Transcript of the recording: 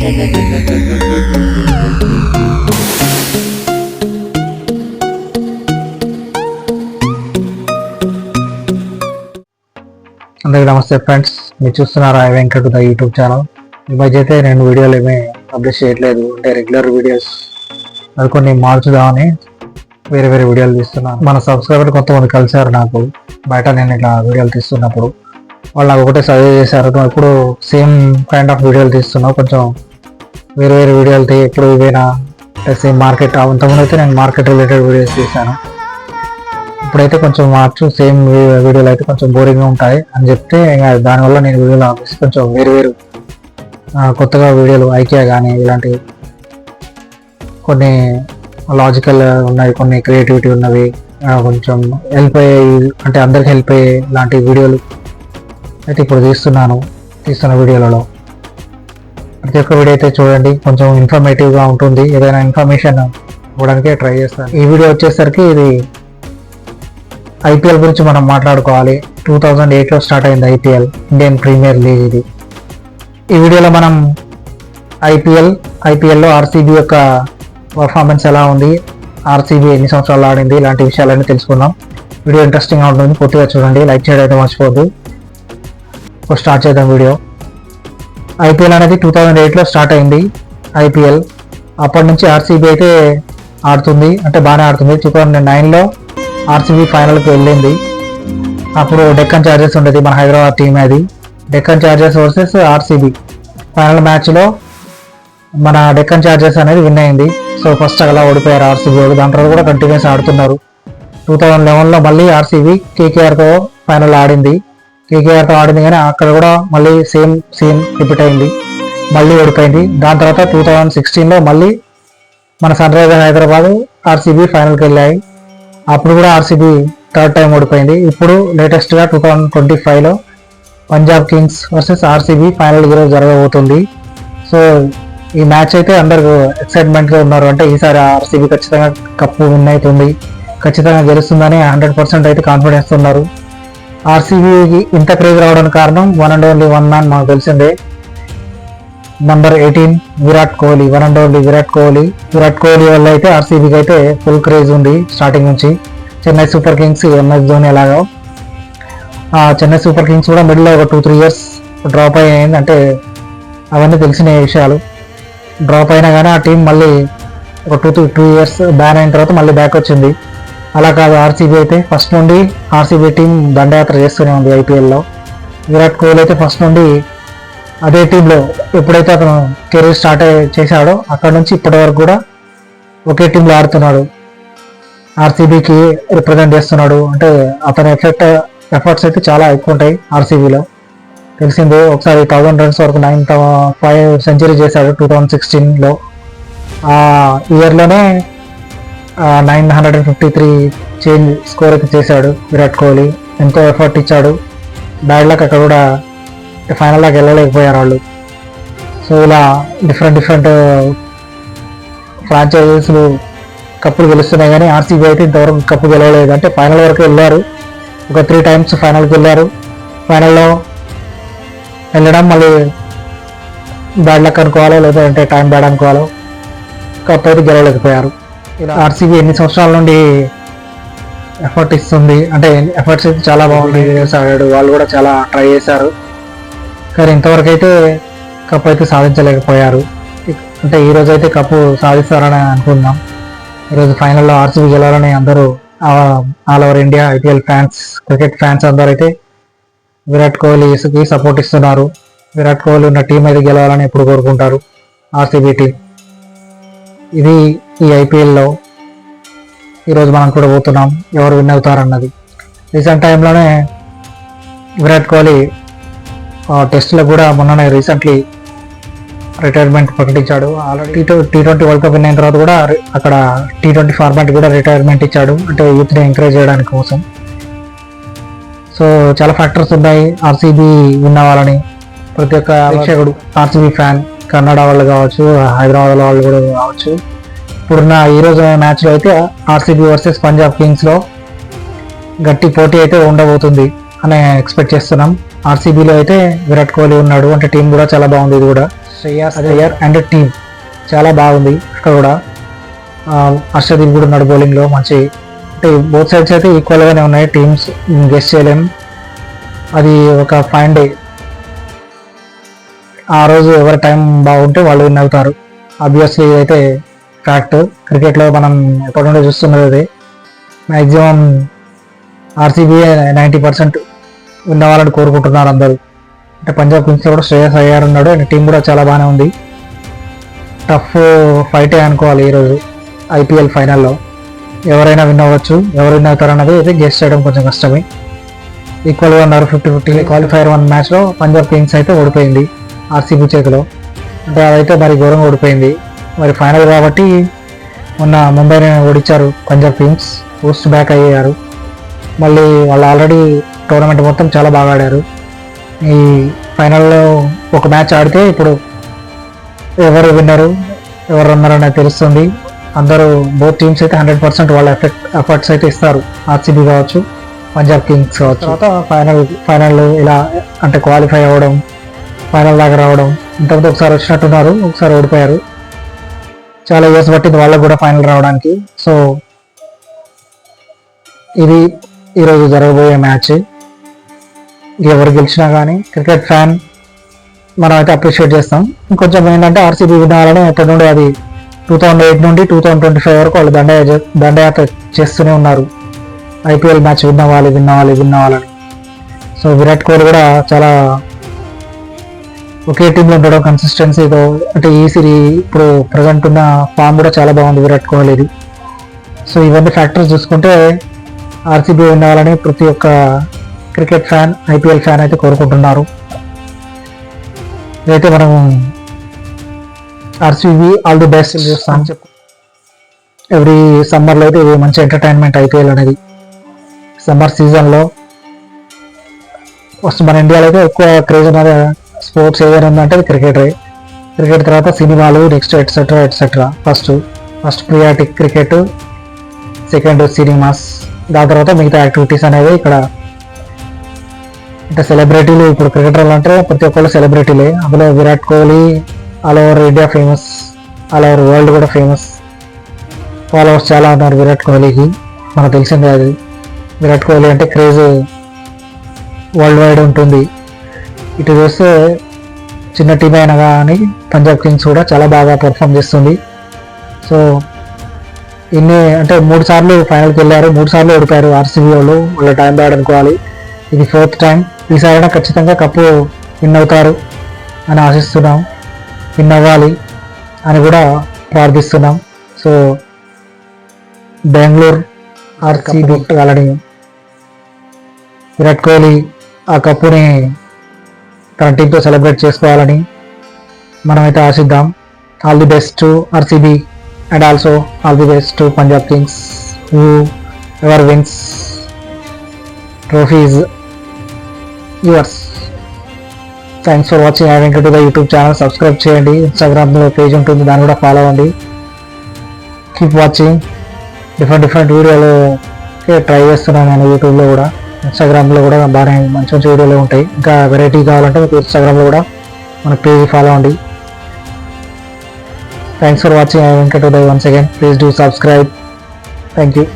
అందరికీ నమస్తే ఫ్రెండ్స్, మీరు చూస్తున్నారు I Venkat the YouTube channel. ఈ మధ్య అయితే నేను వీడియోలు ఏమీ పబ్లిష్ చేయట్లేదు, అంటే రెగ్యులర్ వీడియోస్ అది కొన్ని మార్చుదామని వేరే వీడియోలు తీస్తున్నాను. మన సబ్స్క్రైబర్ కొంతమంది కలిసారు నాకు బయట, నేను ఇట్లా వీడియోలు తీస్తున్నప్పుడు వాళ్ళు నాకు ఒకటే సజెస్ట్ చేశారు, నువ్వు ఇప్పుడు సేమ్ కైండ్ ఆఫ్ వీడియోలు తీస్తున్నావు, కొంచెం వేరే వీడియోలు తీ, ఇప్పుడు ఇవేనా సేమ్ మార్కెట్. అంతకుముందు అయితే నేను మార్కెట్ రిలేటెడ్ వీడియోస్ తీశాను, ఇప్పుడైతే కొంచెం మార్చు, సేమ్ వీడియోలు అయితే కొంచెం బోరింగ్గా ఉంటాయి అని చెప్తే దానివల్ల నేను వీడియోలు ఆపేసి కొంచెం వేరు కొత్తగా వీడియోలు ఐకియా కానీ ఇలాంటివి కొన్ని లాజికల్ ఉన్నాయి, కొన్ని క్రియేటివిటీ ఉన్నవి, కొంచెం హెల్ప్ అయ్యే, అంటే అందరికి హెల్ప్ అయ్యే ఇలాంటి వీడియోలు అయితే ఇప్పుడు తీస్తున్న వీడియోలలో ప్రతి ఒక్క వీడియో అయితే చూడండి, కొంచెం ఇన్ఫర్మేటివ్గా ఉంటుంది, ఏదైనా ఇన్ఫర్మేషన్ ఇవ్వడానికే ట్రై చేస్తాను. ఈ వీడియో వచ్చేసరికి ఇది ఐపీఎల్ గురించి మనం మాట్లాడుకోవాలి. 2008లో స్టార్ట్ అయింది ఐపీఎల్, ఇండియన్ ప్రీమియర్ లీగ్. ఇది ఈ వీడియోలో మనం ఐపీఎల్లో ఆర్సీబీ యొక్క పర్ఫార్మెన్స్ ఎలా ఉంది, ఆర్సీబీ ఎన్ని సంవత్సరాలు ఆడింది, ఇలాంటి విషయాలన్నీ తెలుసుకుందాం. వీడియో ఇంట్రెస్టింగ్గా ఉంటుంది, పూర్తిగా చూడండి, లైక్ చేయడం అయితే మర్చిపోద్దు. స్టార్ట్ చేద్దాం వీడియో. ఐపీఎల్ అనేది 2008లో స్టార్ట్ అయింది ఐపీఎల్. అప్పటి నుంచి ఆర్సీబీ అయితే ఆడుతుంది, అంటే బాగానే ఆడుతుంది. 2009లో ఆర్సీబీ ఫైనల్కి వెళ్ళింది. అప్పుడు డెక్కన్ చార్జర్స్ ఉండేది, మన హైదరాబాద్ టీమ్. అది Deccan chargers versus RCB final మ్యాచ్లో మన డెక్కన్ చార్జర్స్ అనేది విన్ అయింది. సో ఫస్ట్ అలా ఓడిపోయారు ఆర్సీబీ వాళ్ళు. దాని తర్వాత కూడా కంటిన్యూస్ ఆడుతున్నారు. 2011లో మళ్ళీ ఆర్సీబీ కేకేఆర్తో ఫైనల్ ఆడింది. కేకేఆర్తో ఆడింది కానీ అక్కడ కూడా మళ్ళీ సేమ్ రిపీట్ అయింది, మళ్ళీ ఓడిపోయింది. దాని తర్వాత 2016లో మళ్ళీ మన సన్ రైజర్స్ హైదరాబాద్ ఆర్సీబీ ఫైనల్కి వెళ్ళాయి. అప్పుడు కూడా ఆర్సీబీ థర్డ్ టైం ఓడిపోయింది. ఇప్పుడు లేటెస్ట్గా 2025లో Punjab Kings versus RCB final ఈరోజు జరగబోతుంది. సో ఈ మ్యాచ్ అయితే అందరూ ఎక్సైట్మెంట్గా ఉన్నారు, అంటే ఈసారి ఆర్సీబీ ఖచ్చితంగా కప్పు విన్ అవుతుంది, ఖచ్చితంగా గెలుస్తుందని 100% అయితే కాన్ఫిడెన్స్ ఉన్నారు. ఆర్సీబీకి ఇంత క్రేజ్ రావడానికి కారణం one and only one man, మనకు తెలిసిందే, number 18 Virat Kohli. One and only Virat Kohli వల్ల అయితే ఆర్సీబీకి అయితే ఫుల్ క్రేజ్ ఉంది స్టార్టింగ్ నుంచి. Chennai super Kings, MS Dhoni ఎలాగో, చెన్నై సూపర్ కింగ్స్ కూడా మిడిల్లో ఒక 2-3 ఇయర్స్ డ్రాప్ అయ్యింది, అంటే అవన్నీ తెలిసిన విషయాలు. డ్రాప్ అయినా కానీ ఆ టీం మళ్ళీ ఒక 2 ఇయర్స్ బ్యాన్ అయిన తర్వాత మళ్ళీ బ్యాక్ వచ్చింది. అలా కాదు, ఆర్సీబీ అయితే ఫస్ట్ నుండి ఆర్సీబీ టీం దండయాత్ర చేస్తూనే ఉంది ఐపీఎల్లో. విరాట్ కోహ్లీ అయితే ఫస్ట్ నుండి అదే టీంలో, ఎప్పుడైతే అతను కెరీర్ స్టార్ట్ చేశాడో అక్కడ నుంచి ఇప్పటి వరకు కూడా ఒకే టీంలో ఆడుతున్నాడు, ఆర్సీబీకి రిప్రజెంట్ చేస్తున్నాడు. అంటే అతని ఎఫర్ట్స్ అయితే చాలా ఎక్కువ ఉంటాయి ఆర్సీబీలో, తెలిసిందే. ఒకసారి 1000 రన్స్ వరకు 5 సెంచరీ చేశాడు 2016లో. ఆ ఇయర్లోనే 953 చేంజ్ స్కోర్ అయితే చేశాడు విరాట్ కోహ్లీ. ఎంతో ఎఫర్ట్ ఇచ్చాడు. బ్యాడ్ లక్ అక్కడ కూడా ఫైనల్ దాకా వెళ్ళలేకపోయారు వాళ్ళు. సో ఇలా డిఫరెంట్ ఫ్రాంచైజీస్లు కప్పులు గెలుస్తున్నాయి కానీ ఆర్సీబీ అయితే ఇంతవరకు కప్పు గెలవలేదు. అంటే ఫైనల్ వరకు వెళ్ళారు, ఒక 3 టైమ్స్ ఫైనల్కి వెళ్ళారు. ఫైనల్లో వెళ్ళడం మళ్ళీ బ్యాడ్ లక్ అనుకోవాలో, లేదంటే టైం బ్యాడ్ అనుకోవాలో, కప్ అయితే గెలవలేకపోయారు. ఇలా ఆర్సీబీ ఎన్ని సంవత్సరాల నుండి ఎఫర్ట్ ఇస్తుంది, అంటే ఎఫర్ట్స్ అయితే చాలా బాగుంది. ఆడాడు, వాళ్ళు కూడా చాలా ట్రై చేశారు, కానీ ఇంతవరకు అయితే కప్ అయితే సాధించలేకపోయారు. అంటే ఈరోజు అయితే కప్పు సాధిస్తారని అనుకుందాం. ఈరోజు ఫైనల్లో ఆర్సీబీ గెలవాలని అందరూ all over India IPL fans, cricket fans అందరూ అయితే విరాట్ కోహ్లీకి సపోర్ట్ ఇస్తున్నారు. విరాట్ కోహ్లీ ఉన్న టీం అయితే గెలవాలని ఎప్పుడు కోరుకుంటారు ఆర్సీబీ టీం. ఇది ఈ ఐపీఎల్లో ఈరోజు మనం కూడా పోతున్నాం ఎవరు విన్ అవుతారన్నది. రీసెంట్ టైంలోనే విరాట్ కోహ్లీ టెస్ట్లో కూడా మొన్ననే రీసెంట్లీ రిటైర్మెంట్ ప్రకటించాడు. Already T20 world cup win అయిన తర్వాత కూడా అక్కడ T20 ఫార్మాట్ కూడా రిటైర్మెంట్ ఇచ్చాడు, అంటే యూత్ని ఎంకరేజ్ చేయడానికి కోసం. సో చాలా ఫ్యాక్టర్స్ ఉన్నాయి ఆర్సీబీ విన్ అవ్వాలని. ప్రతి ఒక్క ప్రేక్షకుడు ఆర్సీబీ ఫ్యాన్, కన్నడ వాళ్ళు కావచ్చు, హైదరాబాద్ వాళ్ళు కూడా కావచ్చు. ఇప్పుడున్న ఈరోజు మ్యాచ్లో అయితే ఆర్సీబీ వర్సెస్ పంజాబ్ కింగ్స్లో గట్టి పోటీ అయితే ఉండబోతుంది అని ఎక్స్పెక్ట్ చేస్తున్నాం. ఆర్సీబీలో అయితే విరాట్ కోహ్లీ ఉన్నాడు, అంటే టీం కూడా చాలా బాగుంది. ఇది కూడా శ్రేయస్ అయ్యర్ అండ్ టీమ్ చాలా బాగుంది. ఇక్కడ కూడా హర్షదీప్ కూడా ఉన్నాడు బౌలింగ్లో. మంచి అంటే బోత్ సైడ్స్ అయితే ఈక్వల్గానే ఉన్నాయి టీమ్స్, గెస్ చేయలేం. అది ఒక ఫైన్ డే. ఆ రోజు ఎవరి టైం బాగుంటే వాళ్ళు విన్ అవుతారు. ఆబ్వియస్లీ అయితే ఫ్యాక్ట్. క్రికెట్లో మనం ఎప్పటి నుండి చూస్తున్నది అదే. మ్యాక్సిమం ఆర్సీబీ 90% విన్ అవ్వాలని కోరుకుంటున్నారు అందరూ. అంటే పంజాబ్ కింగ్స్లో కూడా శ్రేయస్ అయ్యార్ ఉన్నాడు అండ్ టీం కూడా చాలా బాగానే ఉంది. టఫ్ ఫైటే అనుకోవాలి ఈరోజు ఐపీఎల్ ఫైనల్లో. ఎవరైనా విన్ అవ్వచ్చు, ఎవరు విన్ అవుతారు అన్నది అయితే గెస్ చేయడం కొంచెం కష్టమే. ఈక్వల్గా ఉన్నారు 50-50. క్వాలిఫైర్ 1 మ్యాచ్లో పంజాబ్ కింగ్స్ అయితే ఓడిపోయింది ఆర్సీబీ చేతిలో. అంటే అదైతే మరి ఘోరంగా ఓడిపోయింది. మరి ఫైనల్ కాబట్టి మొన్న ముంబైని ఓడించారు పంజాబ్ కింగ్స్, బూస్ట్ బ్యాక్ అయ్యారు. మళ్ళీ వాళ్ళు ఆల్రెడీ టోర్నమెంట్ మొత్తం చాలా బాగా ఆడారు. ఈ ఫైనల్లో ఒక మ్యాచ్ ఆడితే ఇప్పుడు ఎవరు విన్నరు ఎవరు రన్నర్ అనేది తెలుస్తుంది. అందరూ బోత్ టీమ్స్ అయితే 100% వాళ్ళ ఎఫర్ట్స్ అయితే ఇస్తారు. ఆర్సీబీ కావచ్చు, పంజాబ్ కింగ్స్ కావచ్చు. తర్వాత ఫైనల్ ఇలా అంటే క్వాలిఫై అవ్వడం, ఫైనల్ దాకా రావడం. ఇంతకుముందు ఒకసారి వచ్చినట్టున్నారు, ఒకసారి ఓడిపోయారు. చాలా ఇయర్స్ పట్టింది వాళ్ళకు కూడా ఫైనల్ రావడానికి. సో ఇది ఈరోజు జరగబోయే మ్యాచ్. ఎవరు గెలిచినా కానీ క్రికెట్ ఫ్యాన్ మనం అయితే అప్రిషియేట్ చేస్తాం. ఇంకొంచెం ఏంటంటే ఆర్సీబీ వినాలని ఎప్పటి నుండి అది 2008 నుండి 2025 వరకు వాళ్ళు దండయాత్ర చేస్తూనే ఉన్నారు. ఐపీఎల్ మ్యాచ్ విన్ అవ్వాలని. సో విరాట్ కోహ్లీ కూడా చాలా ఒకే టీంలో ఉండడం కన్సిస్టెన్సీతో. అంటే ఇప్పుడు ప్రజెంట్ ఉన్న ఫామ్ కూడా చాలా బాగుంది విరాట్ కోహ్లీది. సో ఇవన్నీ ఫ్యాక్టర్స్ చూసుకుంటే ఆర్సీబీ విన్ అవ్వాలని ప్రతి ఒక్క క్రికెట్ ఫ్యాన్, ఐపీఎల్ ఫ్యాన్ అయితే కోరుకుంటున్నారు. ఇదైతే మనం ఆర్సీబీ ఆల్ ది బెస్ట్ చూస్తాం. ఎవ్రీ సమ్మర్లో అయితే ఇది మంచి ఎంటర్టైన్మెంట్ ఐపీఎల్ అనేది. సమ్మర్ సీజన్లో ఫస్ట్ మన ఇండియాలో అయితే ఎక్కువ క్రేజ్ అనేది స్పోర్ట్స్ ఏదైనా ఉందంటే అది క్రికెటే. క్రికెట్ తర్వాత సినిమాలు, next etcetera. First priority cricket, second cinemas, దాని తర్వాత మిగతా యాక్టివిటీస్ అనేవి ఇక్కడ. అంటే సెలబ్రిటీలు ఇప్పుడు క్రికెటర్లు అంటే ప్రతి ఒక్కళ్ళు సెలబ్రిటీలే. అందులో Virat Kohli all over India famous, all over world కూడా ఫేమస్. ఫాలోవర్స్ చాలా ఉన్నారు విరాట్ కోహ్లీకి, మనకు తెలిసిందే అది. విరాట్ కోహ్లీ అంటే క్రేజ్ వరల్డ్ వైడ్ ఉంటుంది. ఇటు చూస్తే చిన్న టీం అయినా కానీ పంజాబ్ కింగ్స్ కూడా చాలా బాగా పర్ఫామ్ చేస్తుంది. సో అంటే 3 సార్లు ఫైనల్కి వెళ్ళారు, 3 సార్లు ఓడిపోయారు ఆర్సీబీ వాళ్ళు. వాళ్ళ టైం బ్యాడ్ అనుకోవాలి. ఇది 4th టైం. ఈసారైనా ఖచ్చితంగా కప్పు విన్ అవుతారు అని ఆశిస్తున్నాం. విన్ అవ్వాలి అని కూడా ప్రార్థిస్తున్నాం. సో బెంగళూరు ఆర్సీబీ వాళ్ళని, విరాట్ కోహ్లీ ఆ కప్పుని తన టీంతో సెలబ్రేట్ చేసుకోవాలని మనమైతే ఆశిద్దాం. All the best to RCB and also all the best to Punjab Kings. Whoever wins trophy's yours. Thanks for watching. I Venkat the YouTube channel subscribe చేయండి. ఇన్స్టాగ్రామ్లో పేజ్ ఉంటుంది, దాన్ని కూడా ఫాలో అవ్వండి. Keep watching. డిఫరెంట్ వీడియోలు ట్రై చేస్తున్నాను నేను యూట్యూబ్లో కూడా, ఇన్స్టాగ్రామ్లో కూడా బాగానే మంచి వీడియోలు ఉంటాయి. ఇంకా వెరైటీ కావాలంటే మీకు ఇన్స్టాగ్రామ్లో కూడా మన పేజ్ ఫాలో అవ్వండి. Thanks for watching. I Venkat Uday once again. Please do subscribe. Thank you.